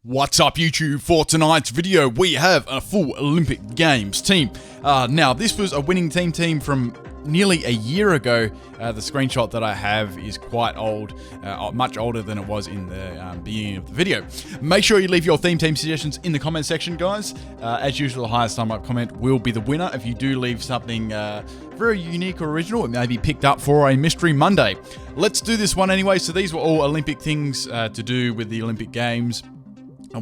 What's up YouTube? For tonight's video we have a full Olympic Games team. Now this was a winning team from nearly a year ago. The screenshot that I have is quite old, much older than it was in the beginning of the video. Make sure you leave your team suggestions in the comment section, guys. As usual, the highest thumb up comment will be the winner. If you do leave something very unique or original, it may be picked up for a Mystery Monday. Let's do this one anyway. So these were all Olympic things to do with the Olympic Games,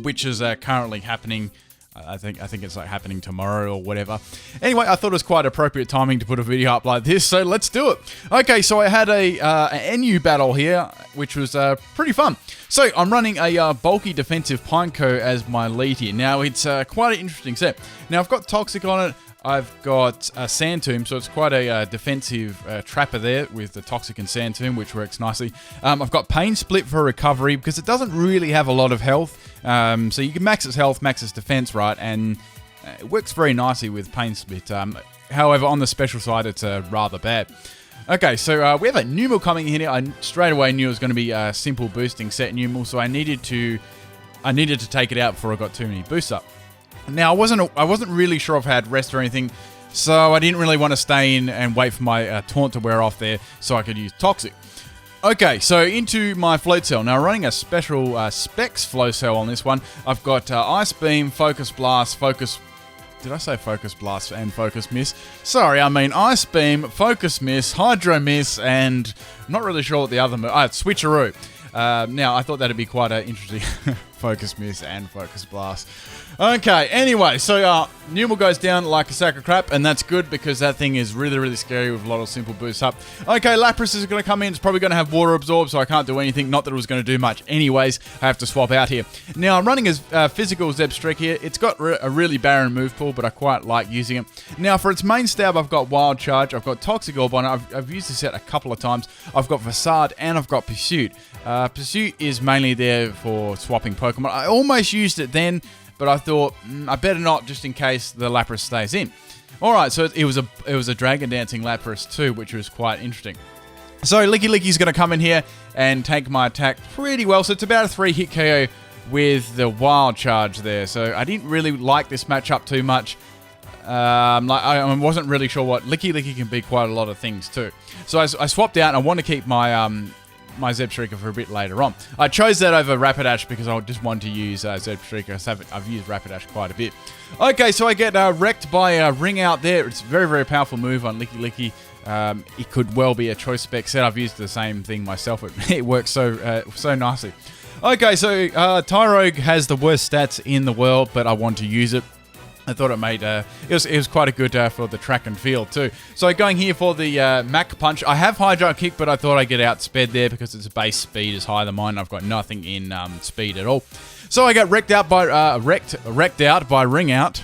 which is currently happening. I think it's like happening tomorrow or whatever. Anyway, I thought it was quite appropriate timing to put a video up like this, so let's do it. Okay, so I had an NU battle here, which was pretty fun. So I'm running a bulky defensive Pineco as my lead here. Now it's quite an interesting set. Now I've got Toxic on it. I've got a Sand Tomb, so it's quite a defensive trapper there with the Toxic and Sand Tomb, which works nicely. I've got Pain Split for recovery because it doesn't really have a lot of health. So you can max its health, max its defense, right? And it works very nicely with Pain Split. However, on the special side, it's rather bad. Okay, so we have a Numal coming in here. I straight away knew it was going to be a simple boosting set Numal, so I needed to take it out before I got too many boosts up. Now, I wasn't really sure if I had rest or anything, so I didn't really want to stay in and wait for my taunt to wear off there so I could use Toxic. Okay, so into my float cell. Now, running a special Specs flow cell on this one. I've got Ice Beam, Focus Blast, Did I say Focus Blast and Focus Miss? Sorry, I mean Ice Beam, Focus Miss, Hydro Miss, and I'm not really sure what the other... Switcheroo. Now, I thought that'd be quite an interesting Focus Miss and Focus Blast. Okay, anyway, so Numal goes down like a sack of crap, and that's good because that thing is really, really scary with a lot of simple boosts up. Okay, Lapras is going to come in. It's probably going to have Water Absorb, so I can't do anything. Not that it was going to do much anyways. I have to swap out here. Now, I'm running as physical Zebstrika here. It's got a really barren move pool, but I quite like using it. Now, for its main stab, I've got Wild Charge. I've got Toxic Orb on it. I've used this set a couple of times. I've got Facade, and I've got Pursuit. Pursuit is mainly there for swapping Pokemon. I almost used it then, but I thought I better not, just in case the Lapras stays in. All right, so it was a Dragon Dancing Lapras too, which was quite interesting. So Licky Licky's going to come in here and take my attack pretty well. So it's about a 3-hit KO with the Wild Charge there. So I didn't really like this matchup too much. I wasn't really sure what Licky Licky can be quite a lot of things too. So I swapped out, and I want to keep my my Zebstrika for a bit later on. I chose that over Rapidash because I just wanted to use Zebstrika. I've used Rapidash quite a bit. Okay, so I get wrecked by Ring Out there. It's a very, very powerful move on Licky Licky. It could well be a choice spec set. I've used the same thing myself. It works so nicely. Okay, so Tyrogue has the worst stats in the world, but I want to use it. I thought it made it was quite a good for the track and field too. So going here for the Mach Punch. I have Hydro Kick, but I thought I'd get outsped there because its base speed is higher than mine. I've got nothing in speed at all. So I got wrecked out by Ring Out.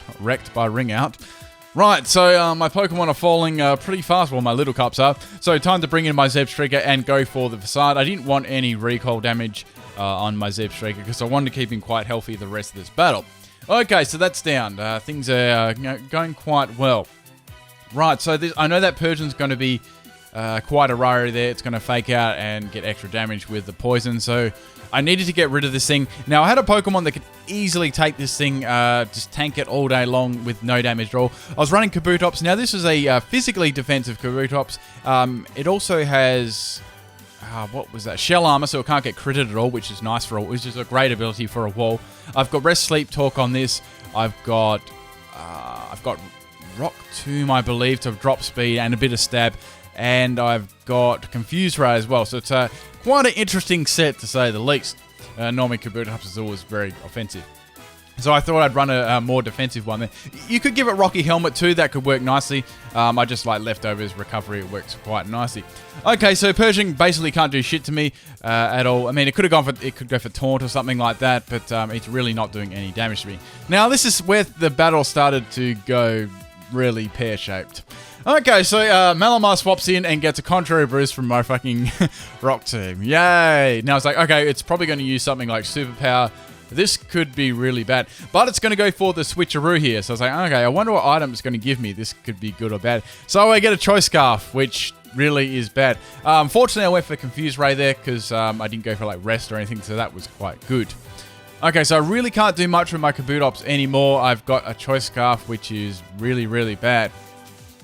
Right, so my Pokemon are falling pretty fast. Well, my Little Cups are. So time to bring in my Zebstrika and go for the Facade. I didn't want any recoil damage on my Zebstrika because I wanted to keep him quite healthy the rest of this battle. Okay, so that's down. Things are going quite well. Right, so I know that Persian's going to be quite a rarity there. It's going to fake out and get extra damage with the poison, so I needed to get rid of this thing. Now, I had a Pokemon that could easily take this thing, just tank it all day long with no damage at all. I was running Kabutops. Now, this is a physically defensive Kabutops. It also has... what was that? Shell Armor, so it can't get critted at all, which is nice which is a great ability for a wall. I've got Rest, Sleep, Talk on this. I've got Rock Tomb, I believe, to drop speed and a bit of stab. And I've got Confuse Ray as well. So it's quite an interesting set, to say the least. Normally, Kabutops is always very offensive. So I thought I'd run a more defensive one there. You could give it Rocky Helmet too, that could work nicely. I just like Leftovers Recovery, it works quite nicely. Okay, so Persian basically can't do shit to me at all. I mean, it could go for Taunt or something like that, but it's really not doing any damage to me. Now, this is where the battle started to go really pear-shaped. Okay, so Malamar swaps in and gets a Contrary Bruise from my fucking Rock Tomb. Yay! Now it's like, okay, it's probably going to use something like Superpower. This could be really bad, but it's going to go for the Switcheroo here. So I was like, okay, I wonder what item it's going to give me. This could be good or bad. So I get a Choice Scarf, which really is bad. Fortunately, I went for Confuse Ray there because I didn't go for like Rest or anything, so that was quite good. Okay, so I really can't do much with my Kabutops anymore. I've got a Choice Scarf, which is really, really bad.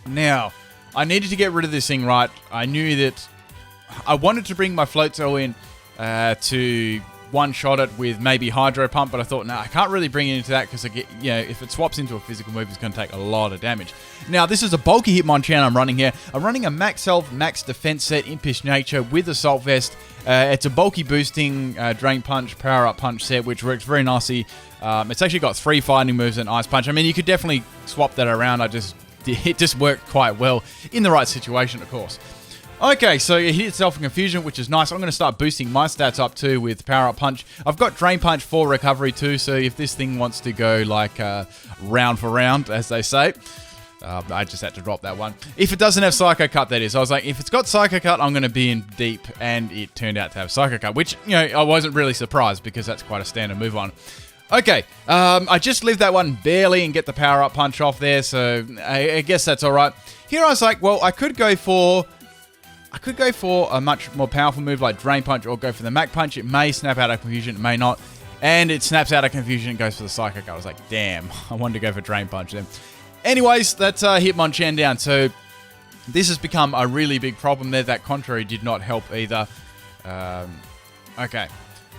Now, I needed to get rid of this thing, right? I knew that I wanted to bring my Floatzel in to one-shot it with maybe Hydro Pump, but I thought, no, I can't really bring it into that because I get, if it swaps into a physical move, it's going to take a lot of damage. Now, this is a bulky Hitmonchan I'm running here. I'm running a Max Health, Max Defense set, Impish Nature with Assault Vest. It's a bulky boosting Drain Punch, Power Up Punch set, which works very nicely. It's actually got 3 fighting moves and Ice Punch. I mean, you could definitely swap that around. It just worked quite well in the right situation, of course. Okay, so it hit itself in Confusion, which is nice. I'm going to start boosting my stats up too with Power Up Punch. I've got Drain Punch for recovery too, so if this thing wants to go like round for round, as they say, I just had to drop that one. If it doesn't have Psycho Cut, that is. I was like, if it's got Psycho Cut, I'm going to be in deep, and it turned out to have Psycho Cut, which, I wasn't really surprised because that's quite a standard move on. Okay, I just lived that one barely and get the Power Up Punch off there, so I guess that's all right. Here I was like, well, I could go for a much more powerful move like Drain Punch or go for the Mach Punch. It may snap out of Confusion, it may not. And it snaps out of Confusion and goes for the Psycho Cut. I was like, damn, I wanted to go for Drain Punch then. Anyways, that's Hitmonchan down. So this has become a really big problem there. That Contrary did not help either. Okay.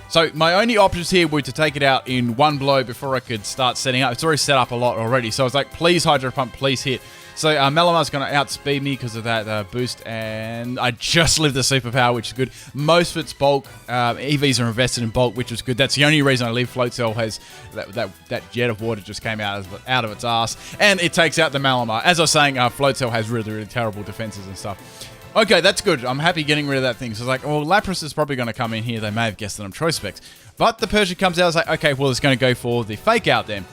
So my only options here were to take it out in one blow before I could start setting up. It's already set up a lot already. So I was like, please Hydro Pump, please hit. So Melamar's going to outspeed me because of that boost, and I just lived the superpower, which is good. Most of its bulk, EVs are invested in bulk, which is good. That's the only reason I live. Floatzel has that jet of water just came out of its ass, and it takes out the Malamar. As I was saying, Floatzel has really, really terrible defenses and stuff. Okay, that's good. I'm happy getting rid of that thing. So I was like, well, Lapras is probably going to come in here. They may have guessed that I'm Choice Specs. But the Persian comes out. I was like, okay, well, it's going to go for the Fake Out then.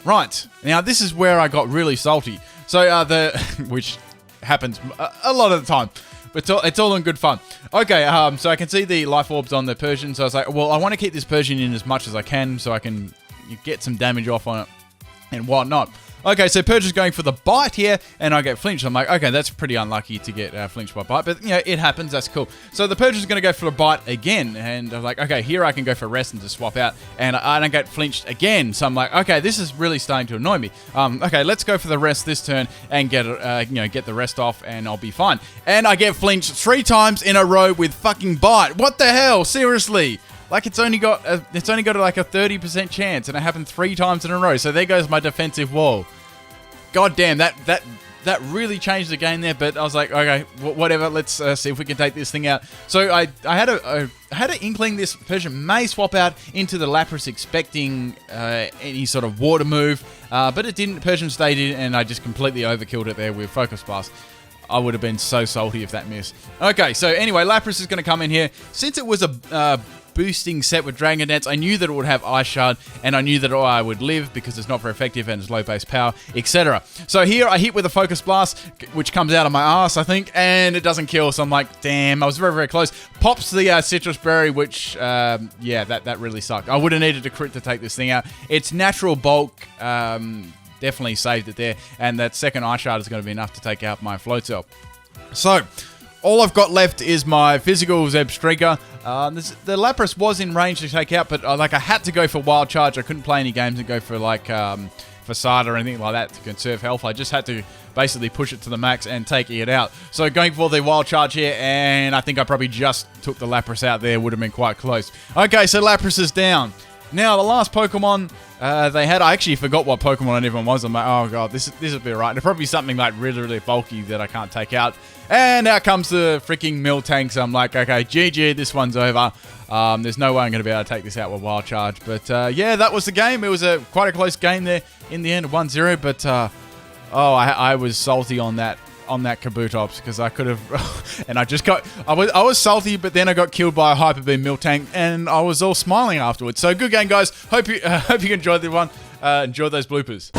Right. Now, this is where I got really salty. So, which happens a lot of the time, but it's all in good fun. Okay, so I can see the Life Orbs on the Persian, so I was like, well, I want to keep this Persian in as much as I can so I can get some damage off on it and whatnot. Okay, so Persian's going for the Bite here, and I get flinched. I'm like, okay, that's pretty unlucky to get flinched by Bite, but, it happens. That's cool. So the Persian's going to go for the Bite again, and I'm like, okay, here I can go for Rest and just swap out, and I don't get flinched again. So I'm like, okay, this is really starting to annoy me. Okay, let's go for the Rest this turn and get the Rest off, and I'll be fine. And I get flinched 3 times in a row with fucking Bite. What the hell? Seriously? Like, it's only got like a 30% chance, and it happened 3 times in a row. So there goes my defensive wall. God damn, that really changed the game there. But I was like, okay, whatever. Let's see if we can take this thing out. So I had an inkling this Persian may swap out into the Lapras, expecting any sort of water move, but it didn't. Persian stayed in, and I just completely overkilled it there with Focus Blast. I would have been so salty if that missed. Okay, so anyway, Lapras is going to come in here. Since it was a boosting set with Dragon Dance, I knew that it would have Ice Shard, and I knew that I would live because it's not very effective and it's low base power, etc. So here I hit with a Focus Blast, which comes out of my ass, I think, and it doesn't kill. So I'm like, damn, I was very, very close. Pops the Citrus Berry, which, that really sucked. I would have needed a crit to take this thing out. Its natural bulk definitely saved it there, and that second Ice Shard is going to be enough to take out my Floatzel. So all I've got left is my physical Zebstrika. The Lapras was in range to take out, but I had to go for Wild Charge. I couldn't play any games and go for Facade or anything like that to conserve health. I just had to basically push it to the max and take it out. So going for the Wild Charge here, and I think I probably just took the Lapras out there. Would have been quite close. Okay, so Lapras is down. Now, the last Pokemon they had, I actually forgot what Pokemon anyone was. I'm like, oh god, this will be right. It'll probably be something like really, really bulky that I can't take out. And out comes the freaking Miltank. So I'm like, okay, GG, this one's over. There's no way I'm going to be able to take this out with Wild Charge. But yeah, that was the game. It was quite a close game there in the end, 1-0. But I was salty on that Kabutops because I could have, and I was salty, but then I got killed by a Hyper Beam Miltank, and I was all smiling afterwards. So good game, guys. Hope you enjoyed the one. Enjoy those bloopers.